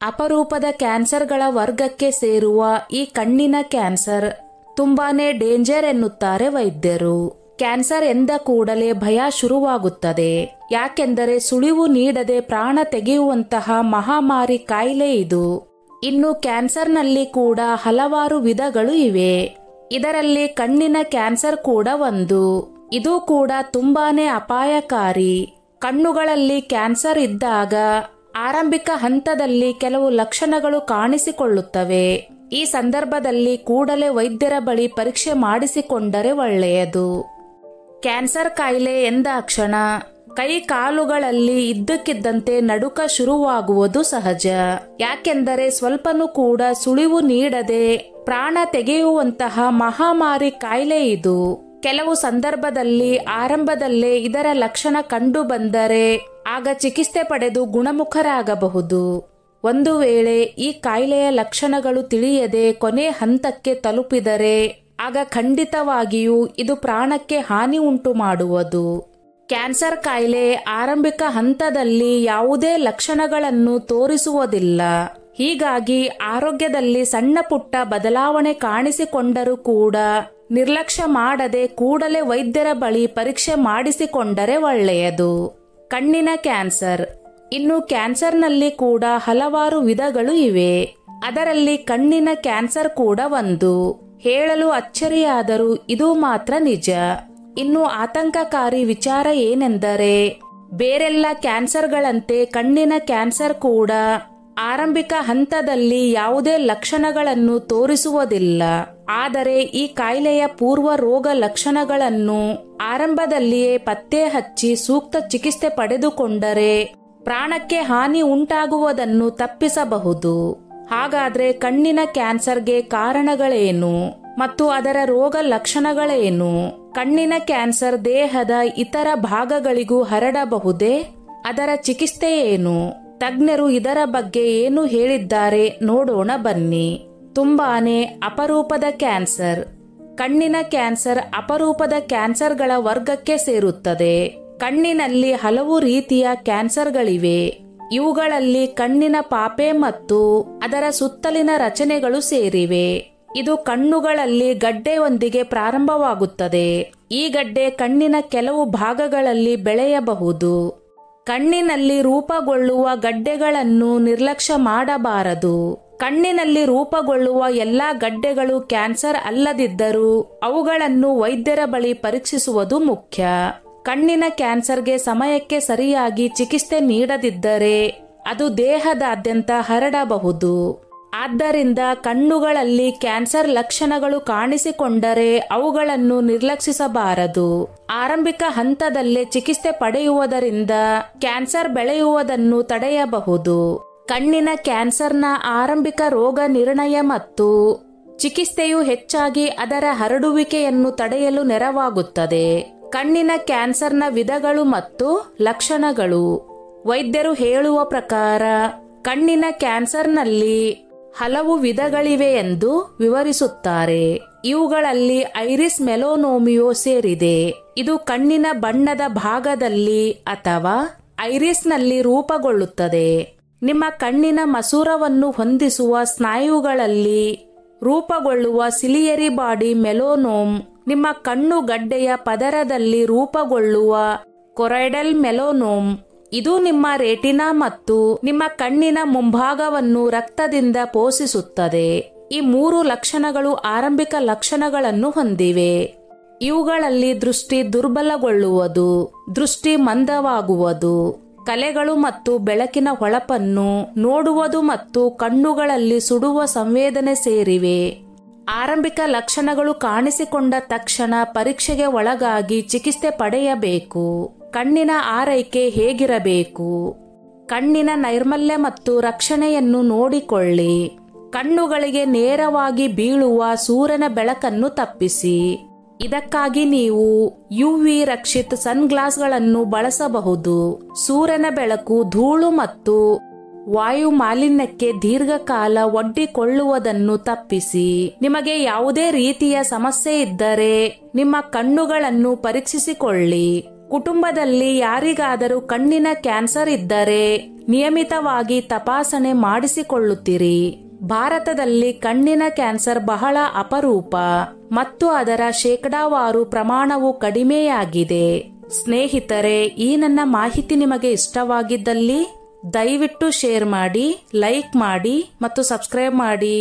ಅಪರೂಪದ ಕ್ಯಾನ್ಸರ್ಗಳ ವರ್ಗಕ್ಕೆ ಸೇರುವ ಈ ಕಣ್ಣಿನ ಕ್ಯಾನ್ಸರ್ ತುಂಬಾನೇ ಡೇಂಜರ್ ಎನ್ನುತ್ತಾರೆ ವೈದ್ಯರು. ಕ್ಯಾನ್ಸರ್ ಎಂದ ಕೂಡಲೇ ಭಯ ಶುರುವಾಗುತ್ತದೆ. ಯಾಕೆಂದರೆ ಸುಳಿವು ನೀಡದೆ ಪ್ರಾಣ ತೆಗೆಯುವಂತಹ ಮಹಾಮಾರಿ ಕಾಯಿಲೆ ಇದು. ಇನ್ನು ಕ್ಯಾನ್ಸರ್ನಲ್ಲಿ ಕೂಡ ಹಲವಾರು ವಿಧಗಳು ಇವೆ. ಇದರಲ್ಲಿ ಕಣ್ಣಿನ ಕ್ಯಾನ್ಸರ್ ಕೂಡ ಒಂದು. ಇದು ಕೂಡ ತುಂಬಾನೇ ಅಪಾಯಕಾರಿ. ಕಣ್ಣುಗಳಲ್ಲಿ ಕ್ಯಾನ್ಸರ್ ಇದ್ದಾಗ ಆರಂಭಿಕ ಹಂತದಲ್ಲಿ ಕೆಲವು ಲಕ್ಷಣಗಳು ಕಾಣಿಸಿಕೊಳ್ಳುತ್ತವೆ. ಈ ಸಂದರ್ಭದಲ್ಲಿ ಕೂಡಲೇ ವೈದ್ಯರ ಬಳಿ ಪರೀಕ್ಷೆ ಮಾಡಿಸಿಕೊಂಡರೆ ಒಳ್ಳೆಯದು. ಕ್ಯಾನ್ಸರ್ ಕಾಯಿಲೆ ಎಂದಾಕ್ಷಣ ಕೈ ಕಾಲುಗಳಲ್ಲಿ ಇದ್ದಕ್ಕಿದ್ದಂತೆ ನಡುಕ ಶುರುವಾಗುವುದು ಸಹಜ. ಯಾಕೆಂದರೆ ಸ್ವಲ್ಪನೂ ಕೂಡ ಸುಳಿವು ನೀಡದೆ ಪ್ರಾಣ ತೆಗೆಯುವಂತಹ ಮಹಾಮಾರಿ ಕಾಯಿಲೆ ಇದು. ಕೆಲವು ಸಂದರ್ಭದಲ್ಲಿ ಆರಂಭದಲ್ಲೇ ಇದರ ಲಕ್ಷಣ ಕಂಡು ಬಂದರೆ ಆಗ ಚಿಕಿತ್ಸೆ ಪಡೆದು ಗುಣಮುಖರಾಗಬಹುದು. ಒಂದು ವೇಳೆ ಈ ಕಾಯಿಲೆಯ ಲಕ್ಷಣಗಳು ತಿಳಿಯದೆ ಕೊನೆ ಹಂತಕ್ಕೆ ತಲುಪಿದರೆ ಆಗ ಖಂಡಿತವಾಗಿಯೂ ಇದು ಪ್ರಾಣಕ್ಕೆ ಹಾನಿ ಉಂಟು ಮಾಡುವುದು. ಕ್ಯಾನ್ಸರ್ ಕಾಯಿಲೆ ಆರಂಭಿಕ ಹಂತದಲ್ಲಿ ಯಾವುದೇ ಲಕ್ಷಣಗಳನ್ನು ತೋರಿಸುವುದಿಲ್ಲ. ಹೀಗಾಗಿ ಆರೋಗ್ಯದಲ್ಲಿ ಸಣ್ಣ ಪುಟ್ಟ ಬದಲಾವಣೆ ಕಾಣಿಸಿಕೊಂಡರೂ ಕೂಡ ನಿರ್ಲಕ್ಷ್ಯ ಮಾಡದೆ ಕೂಡಲೇ ವೈದ್ಯರ ಬಳಿ ಪರೀಕ್ಷೆ ಮಾಡಿಸಿಕೊಂಡರೆ ಒಳ್ಳೆಯದು. ಕಣ್ಣಿನ ಕ್ಯಾನ್ಸರ್. ಇನ್ನು ಕ್ಯಾನ್ಸರ್ನಲ್ಲಿ ಕೂಡ ಹಲವಾರು ವಿಧಗಳು ಇವೆ. ಅದರಲ್ಲಿ ಕಣ್ಣಿನ ಕ್ಯಾನ್ಸರ್ ಕೂಡ ಒಂದು. ಹೇಳಲು ಅಚ್ಚರಿಯಾದರೂ ಇದು ಮಾತ್ರ ನಿಜ. ಇನ್ನು ಆತಂಕಕಾರಿ ವಿಚಾರ ಏನೆಂದರೆ ಬೇರೆಲ್ಲ ಕ್ಯಾನ್ಸರ್ಗಳಂತೆ ಕಣ್ಣಿನ ಕ್ಯಾನ್ಸರ್ ಕೂಡ ಆರಂಭಿಕ ಹಂತದಲ್ಲಿ ಯಾವುದೇ ಲಕ್ಷಣಗಳನ್ನು ತೋರಿಸುವುದಿಲ್ಲ. ಆದರೆ ಈ ಕಾಯಿಲೆಯ ಪೂರ್ವ ರೋಗ ಲಕ್ಷಣಗಳನ್ನು ಆರಂಭದಲ್ಲಿಯೇ ಪತ್ತೆ ಹಚ್ಚಿ ಸೂಕ್ತ ಚಿಕಿತ್ಸೆ ಪಡೆದುಕೊಂಡರೆ ಪ್ರಾಣಕ್ಕೆ ಹಾನಿ ಉಂಟಾಗುವುದನ್ನು ತಪ್ಪಿಸಬಹುದು. ಹಾಗಾದ್ರೆ ಕಣ್ಣಿನ ಕ್ಯಾನ್ಸರ್ಗೆ ಕಾರಣಗಳೇನು ಮತ್ತು ಅದರ ರೋಗ ಲಕ್ಷಣಗಳೇನು? ಕಣ್ಣಿನ ಕ್ಯಾನ್ಸರ್ ದೇಹದ ಇತರ ಭಾಗಗಳಿಗೂ ಹರಡಬಹುದೇ? ಅದರ ಚಿಕಿತ್ಸೆ ಏನು? ತಜ್ಞರು ಇದರ ಬಗ್ಗೆ ಏನು ಹೇಳಿದ್ದಾರೆ ನೋಡೋಣ ಬನ್ನಿ. ತುಂಬಾನೇ ಅಪರೂಪದ ಕ್ಯಾನ್ಸರ್. ಕಣ್ಣಿನ ಕ್ಯಾನ್ಸರ್ ಅಪರೂಪದ ಕ್ಯಾನ್ಸರ್ಗಳ ವರ್ಗಕ್ಕೆ ಸೇರುತ್ತದೆ. ಕಣ್ಣಿನಲ್ಲಿ ಹಲವು ರೀತಿಯ ಕ್ಯಾನ್ಸರ್ಗಳಿವೆ. ಇವುಗಳಲ್ಲಿ ಕಣ್ಣಿನ ಪಾಪೆ ಮತ್ತು ಅದರ ಸುತ್ತಲಿನ ರಚನೆಗಳು ಸೇರಿವೆ. ಇದು ಕಣ್ಣುಗಳಲ್ಲಿ ಗಡ್ಡೆಯೊಂದಿಗೆ ಪ್ರಾರಂಭವಾಗುತ್ತದೆ. ಈ ಗಡ್ಡೆ ಕಣ್ಣಿನ ಕೆಲವು ಭಾಗಗಳಲ್ಲಿ ಬೆಳೆಯಬಹುದು. ಕಣ್ಣಿನಲ್ಲಿ ರೂಪುಗೊಳ್ಳುವ ಗಡ್ಡೆಗಳನ್ನು ನಿರ್ಲಕ್ಷ್ಯ ಮಾಡಬಾರದು. ಕಣ್ಣಿನಲ್ಲಿ ರೂಪುಗೊಳ್ಳುವ ಎಲ್ಲಾ ಗಡ್ಡೆಗಳು ಕ್ಯಾನ್ಸರ್ ಅಲ್ಲದಿದ್ದರೂ ಅವುಗಳನ್ನು ವೈದ್ಯರ ಬಳಿ ಪರೀಕ್ಷಿಸುವುದು ಮುಖ್ಯ. ಕಣ್ಣಿನ ಕ್ಯಾನ್ಸರ್ಗೆ ಸಮಯಕ್ಕೆ ಸರಿಯಾಗಿ ಚಿಕಿತ್ಸೆ ನೀಡದಿದ್ದರೆ ಅದು ದೇಹದಾದ್ಯಂತ ಹರಡಬಹುದು. ಆದ್ದರಿಂದ ಕಣ್ಣುಗಳಲ್ಲಿ ಕ್ಯಾನ್ಸರ್ ಲಕ್ಷಣಗಳು ಕಾಣಿಸಿಕೊಂಡರೆ ಅವುಗಳನ್ನು ನಿರ್ಲಕ್ಷಿಸಬಾರದು. ಆರಂಭಿಕ ಹಂತದಲ್ಲೇ ಚಿಕಿತ್ಸೆ ಪಡೆಯುವುದರಿಂದ ಕ್ಯಾನ್ಸರ್ ಬೆಳೆಯುವುದನ್ನು ತಡೆಯಬಹುದು. ಕಣ್ಣಿನ ಕ್ಯಾನ್ಸರ್ನ ಆರಂಭಿಕ ರೋಗ ನಿರ್ಣಯ ಮತ್ತು ಚಿಕಿತ್ಸೆಯು ಹೆಚ್ಚಾಗಿ ಅದರ ಹರಡುವಿಕೆಯನ್ನು ತಡೆಯಲು ನೆರವಾಗುತ್ತದೆ. ಕಣ್ಣಿನ ಕ್ಯಾನ್ಸರ್ನ ವಿಧಗಳು ಮತ್ತು ಲಕ್ಷಣಗಳು. ವೈದ್ಯರು ಹೇಳುವ ಪ್ರಕಾರ ಕಣ್ಣಿನ ಕ್ಯಾನ್ಸರ್ನಲ್ಲಿ ಹಲವು ವಿಧಗಳಿವೆ ಎಂದು ವಿವರಿಸುತ್ತಾರೆ. ಇವುಗಳಲ್ಲಿ ಐರಿಸ್ ಮೆಲನೋಮಿಯೋ ಸೇರಿದೆ. ಇದು ಕಣ್ಣಿನ ಬಣ್ಣದ ಭಾಗದಲ್ಲಿ ಅಥವಾ ಐರಿಸ್ನಲ್ಲಿ ರೂಪುಗೊಳ್ಳುತ್ತದೆ. ನಿಮ್ಮ ಕಣ್ಣಿನ ಮಸೂರವನ್ನು ಹೊಂದಿಸುವ ಸ್ನಾಯುಗಳಲ್ಲಿ ರೂಪುಗೊಳ್ಳುವ ಸಿಲಿಯರಿ ಬಾಡಿ ಮೆಲನೋಮ್, ನಿಮ್ಮ ಕಣ್ಣು ಗಡ್ಡೆಯ ಪದರದಲ್ಲಿ ರೂಪುಗೊಳ್ಳುವ ಕೊರೈಡಲ್ ಮೆಲನೋಮ್, ಇದು ನಿಮ್ಮ ರೆಟಿನಾ ಮತ್ತು ನಿಮ್ಮ ಕಣ್ಣಿನ ಮುಂಭಾಗವನ್ನು ರಕ್ತದಿಂದ ಪೋಷಿಸುತ್ತದೆ. ಈ ಮೂರು ಲಕ್ಷಣಗಳು ಆರಂಭಿಕ ಲಕ್ಷಣಗಳನ್ನು ಹೊಂದಿವೆ. ಇವುಗಳಲ್ಲಿ ದೃಷ್ಟಿ ದುರ್ಬಲಗೊಳ್ಳುವುದು, ದೃಷ್ಟಿ ಮಂದವಾಗುವುದು, ಕಲೆಗಳು ಮತ್ತು ಬೆಳಕಿನ ಹೊಳಪನ್ನು ನೋಡುವುದು ಮತ್ತು ಕಣ್ಣುಗಳಲ್ಲಿ ಸುಡುವ ಸಂವೇದನೆ ಸೇರಿವೆ. ಆರಂಭಿಕ ಲಕ್ಷಣಗಳು ಕಾಣಿಸಿಕೊಂಡ ತಕ್ಷಣ ಪರೀಕ್ಷೆಗೆ ಒಳಗಾಗಿ ಚಿಕಿತ್ಸೆ ಪಡೆಯಬೇಕು. ಕಣ್ಣಿನ ಆರೈಕೆ ಹೇಗಿರಬೇಕು? ಕಣ್ಣಿನ ನೈರ್ಮಲ್ಯ ಮತ್ತು ರಕ್ಷಣೆಯನ್ನು ನೋಡಿಕೊಳ್ಳಿ. ಕಣ್ಣುಗಳಿಗೆ ನೇರವಾಗಿ ಬೀಳುವ ಸೂರ್ಯನ ಬೆಳಕನ್ನು ತಪ್ಪಿಸಿ. ಇದಕ್ಕಾಗಿ ನೀವು ಯುವಿ ರಕ್ಷಿತ ಸನ್ಗ್ಲಾಸ್ಗಳನ್ನು ಬಳಸಬಹುದು. ಸೂರ್ಯನ ಬೆಳಕು, ಧೂಳು ಮತ್ತು ವಾಯು ಮಾಲಿನ್ಯಕ್ಕೆ ದೀರ್ಘಕಾಲ ಒಡ್ಡಿಕೊಳ್ಳುವುದನ್ನು ತಪ್ಪಿಸಿ. ನಿಮಗೆ ಯಾವುದೇ ರೀತಿಯ ಸಮಸ್ಯೆ ಇದ್ದರೆ ನಿಮ್ಮ ಕಣ್ಣುಗಳನ್ನು ಪರೀಕ್ಷಿಸಿಕೊಳ್ಳಿ. ಕುಟುಂಬದಲ್ಲಿ ಯಾರಿಗಾದರೂ ಕಣ್ಣಿನ ಕ್ಯಾನ್ಸರ್ ಇದ್ದರೆ ನಿಯಮಿತವಾಗಿ ತಪಾಸಣೆ ಮಾಡಿಸಿಕೊಳ್ಳುತ್ತಿರಿ. ಭಾರತದಲ್ಲಿ ಕಣ್ಣಿನ ಕ್ಯಾನ್ಸರ್ ಬಹಳ ಅಪರೂಪ ಮತ್ತು ಅದರ ಶೇಕಡಾವಾರು ಪ್ರಮಾಣವು ಕಡಿಮೆಯಾಗಿದೆ. ಸ್ನೇಹಿತರೆ, ಈ ನನ್ನ ಮಾಹಿತಿ ನಿಮಗೆ ಇಷ್ಟವಾಗಿದ್ದಲ್ಲಿ ದಯವಿಟ್ಟು ಶೇರ್ ಮಾಡಿ, ಲೈಕ್ ಮಾಡಿ ಮತ್ತು ಸಬ್ಸ್ಕ್ರೈಬ್ ಮಾಡಿ.